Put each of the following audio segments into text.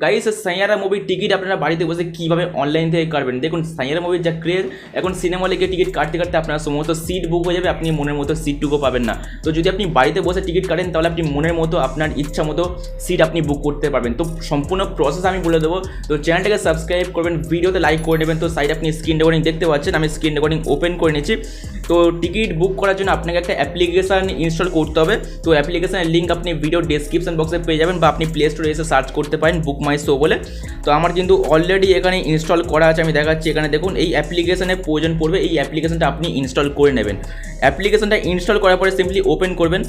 Guys Saiyaara মুভির ticket আপনারা বাড়িতে বসে কীভাবে অনলাইন থেকে কাটবেন। দেখুন সাইয়ারা মুভির যা ক্রেজ, এখন সিনেমা হলে গিয়ে টিকিট কাটতে কাটতে আপনার সমস্ত সিট বুক হয়ে যাবে, আপনি মনের মতো সিটটুকু পাবেন না। তো যদি আপনি বাড়িতে বসে টিকিট কাটেন তাহলে আপনি মনের মতো আপনার ইচ্ছা মতো সিট আপনি বুক করতে পারবেন। তো সম্পূর্ণ প্রসেস আমি বলে দেবো। তো চ্যানেলটাকে সাবস্ক্রাইব করবেন, ভিডিওতে লাইক করে নেবেন। তো সাইড আপনি স্ক্রিন রেকর্ডিং দেখতে পাচ্ছেন, আমি স্ক্রিন রেকর্ডিং ওপেন করে নিচ্ছি। তো টিকিট বুক করার জন্য আপনাকে একটা অ্যাপ্লিকেশান ইনস্টল করতে হবে। তো অ্যাপ্লিকেশানের লিঙ্ক আপনি ভিডিও ডেসক্রিপশন বক্সে পেয়ে যাবেন, বা আপনি প্লে স্টোরে এসে সার্চ করতে পারেন বুক মাই শো বলে। তো আমার কিন্তু অলরেডি এখানে ইনস্টল করা আছে, আমি দেখাচ্ছি। এখানে দেখুন এই অ্যাপ্লিকেশানের প্রয়োজন পড়বে, এই অ্যাপ্লিকেশানটা আপনি ইনস্টল করে নেবেন। অ্যাপ্লিকেশানটা ইনস্টল করার পরে সিম্পলি ওপেন করবেন।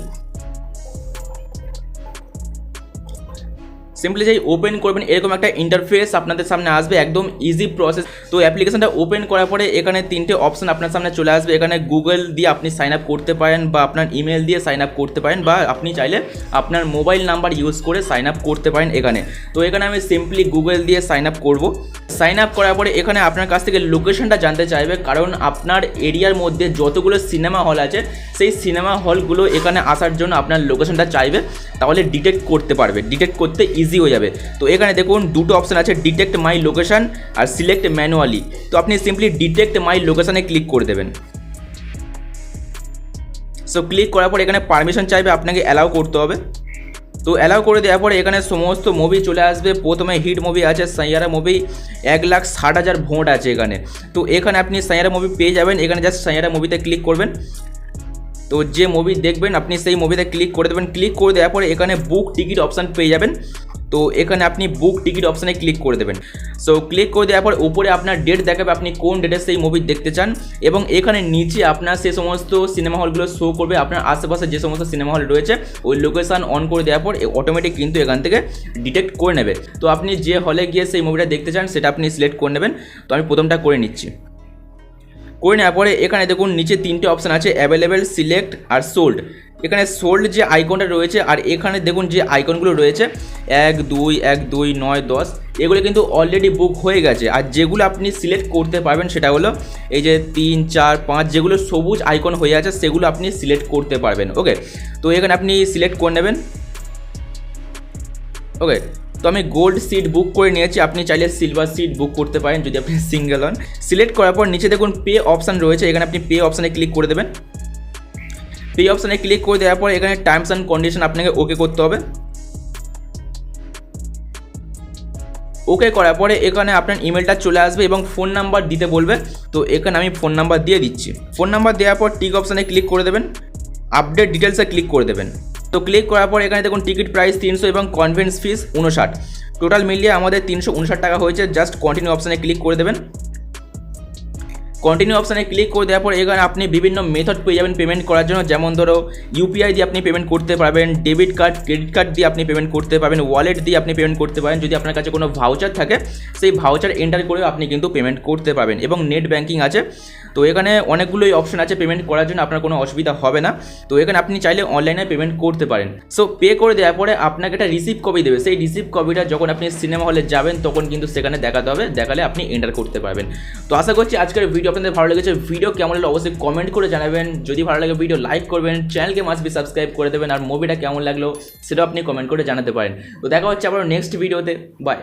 সিম্পলি যেই ওপেন করবেন এরকম একটা ইন্টারফেস আপনাদের সামনে আসবে, একদম ইজি প্রসেস। তো অ্যাপ্লিকেশনটা ওপেন করার পরে এখানে তিনটে অপশন আপনার সামনে চলে আসবে। এখানে গুগল দিয়ে আপনি সাইন আপ করতে পারেন, বা আপনার ইমেল দিয়ে সাইন আপ করতে পারেন, বা আপনি চাইলে আপনার মোবাইল নাম্বার ইউজ করে সাইন আপ করতে পারেন এখানে। তো এখানে আমি সিম্পলি গুগল দিয়ে সাইন আপ করব। সাইন আপ করার পরে এখানে আপনার কাছ থেকে লোকেশনটা জানতে চাইবে, কারণ আপনার এরিয়ার মধ্যে যতগুলো সিনেমা হল আছে সেই সিনেমা হলগুলো এখানে আসার জন্য আপনার লোকেশনটা চাইবে, তাহলে ডিটেক্ট করতে পারবে, ডিটেক্ট করতে ইজি হয়ে যাবে। তো এখানে দেখুন দুটো অপশান আছে, ডিটেক্ট মাই লোকেশন আর সিলেক্ট ম্যানুয়ালি। তো আপনি সিম্পলি ডিটেক্ট মাই লোকেশনে ক্লিক করে দেবেন। সো ক্লিক করার পর এখানে পারমিশন চাইবে, আপনাকে অ্যালাউ করতে হবে। তো অ্যালাউ করে দেওয়ার পরে এখানে সমস্ত মুভি চলে আসবে। প্রথমে হিট মুভি আছে সাইয়ারা মুভি, 1,60,000 ভোট আছে এখানে। তো এখানে আপনি সাইয়ারা মুভি পেয়ে যাবেন। এখানে জাস্ট সাইয়ারা মুভিতে ক্লিক করবেন। তো যে মুভি দেখবেন আপনি সেই মুভিতে ক্লিক করে দেবেন। ক্লিক করে দেওয়ার পরে এখানে বুক টিকিট অপশান পেয়ে যাবেন। তো এখানে আপনি বুক টিকিট অপশানে ক্লিক করে দেবেন। সো ক্লিক করে দেওয়ার পর উপরে আপনার ডেট দেখাবে, আপনি কোন ডেটে সেই মুভি দেখতে চান, এবং এখানে নিচে আপনার সে সমস্ত সিনেমা হলগুলো শো করবে। আপনার আশেপাশে যে সমস্ত সিনেমা হল রয়েছে ওই লোকেশান অন করে দেওয়ার পর অটোমেটিক কিন্তু এখান থেকে ডিটেক্ট করে নেবে। তো আপনি যে হলে গিয়ে সেই মুভিটা দেখতে চান সেটা আপনি সিলেক্ট করে নেবেন। তো আমি প্রথমটা করে নিচ্ছি। করে নেওয়ার পরে এখানে দেখুন নিচে তিনটে অপশান আছে, অ্যাভেলেবেল, সিলেক্ট আর সোল্ড। এখানে সোল্ড যে আইকনটা রয়েছে, আর এখানে দেখুন যে আইকনগুলো রয়েছে 1, 2, 1, 2, 9, 10, এগুলো কিন্তু অলরেডি বুক হয়ে গেছে। আর যেগুলো আপনি সিলেক্ট করতে পারবেন সেটা হলো এই যে 3, 4, 5 যেগুলো সবুজ আইকন হয়ে আছে সেগুলো আপনি সিলেক্ট করতে পারবেন। ওকে, তো এখানে আপনি সিলেক্ট করে নেবেন। ওকে, তো আমি গোল্ড সিট বুক করে নিয়েছি, আপনি চাইলে সিলভার সিট বুক করতে পারেন যদি আপনি সিঙ্গেল হন। সিলেক্ট করার পর নিচে দেখুন পে অপশান রয়েছে, এখানে আপনি পে অপশানে ক্লিক করে দেবেন। পে অপশানে ক্লিক করে দেওয়ার পর এখানে টার্মস অ্যান্ড কন্ডিশন আপনাকে ওকে করতে হবে। ওকে করার পরে এখানে আপনার ইমেলটা চলে আসবে এবং ফোন নাম্বার দিতে বলবে। তো এখানে আমি ফোন নাম্বার দিয়ে দিচ্ছি। ফোন নাম্বার দেওয়ার পর টিক অপশানে ক্লিক করে দেবেন, আপডেট ডিটেলসে ক্লিক করে দেবেন। তো ক্লিক করার পর এখানে দেখুন টিকিট প্রাইস 300 এবং কনভেন্স ফিস 59। টোটাল মিলিয়ে আমাদের 359 টাকা হয়েছে। জাস্ট কন্টিনিউ অপশানে ক্লিক করে দেবেন। কন্টিনিউ অপশানে ক্লিক করে দেওয়ার পর এখানে আপনি বিভিন্ন মেথড পেয়ে যাবেন পেমেন্ট করার জন্য, যেমন ধরো ইউপিআই দিয়ে আপনি পেমেন্ট করতে পারবেন, ডেবিট কার্ড, ক্রেডিট কার্ড দিয়ে আপনি পেমেন্ট করতে পারবেন, ওয়ালেট দিয়ে আপনি পেমেন্ট করতে পারেন। যদি আপনার কাছে কোনো ভাউচার থাকে সেই ভাউচার এন্টার করেও আপনি কিন্তু পেমেন্ট করতে পারবেন, এবং নেট ব্যাঙ্কিং আছে। তো এখানে অনেকগুলোই অপশন আছে পেমেন্ট করার জন্য, আপনার কোনো অসুবিধা হবে না। তো এখানে আপনি চাইলে অনলাইনে পেমেন্ট করতে পারেন। সো পে করে দেওয়ার পরে আপনাকে একটা রিসিভ কপি দেবে, সেই রিসিভ কপিটা যখন আপনি সিনেমা হলে যাবেন তখন কিন্তু সেখানে দেখাতে হবে, দেখালে আপনি এন্টার করতে পারবেন। তো আশা করছি আজকের ভিডিও আপনাদের ভালো লেগেছে। ভিডিও কেমন লাগলো অবশ্যই কমেন্ট করে জানাবেন। যদি ভালো লাগে ভিডিও লাইক করবেন, চ্যানেলকে মাস্ট বি সাবস্ক্রাইব করে দেবেন, আর মুভিটা কেমন লাগলো সেটাও আপনি কমেন্ট করে জানাতে পারেন। তো দেখা হচ্ছে আবার নেক্সট ভিডিওতে। বাই।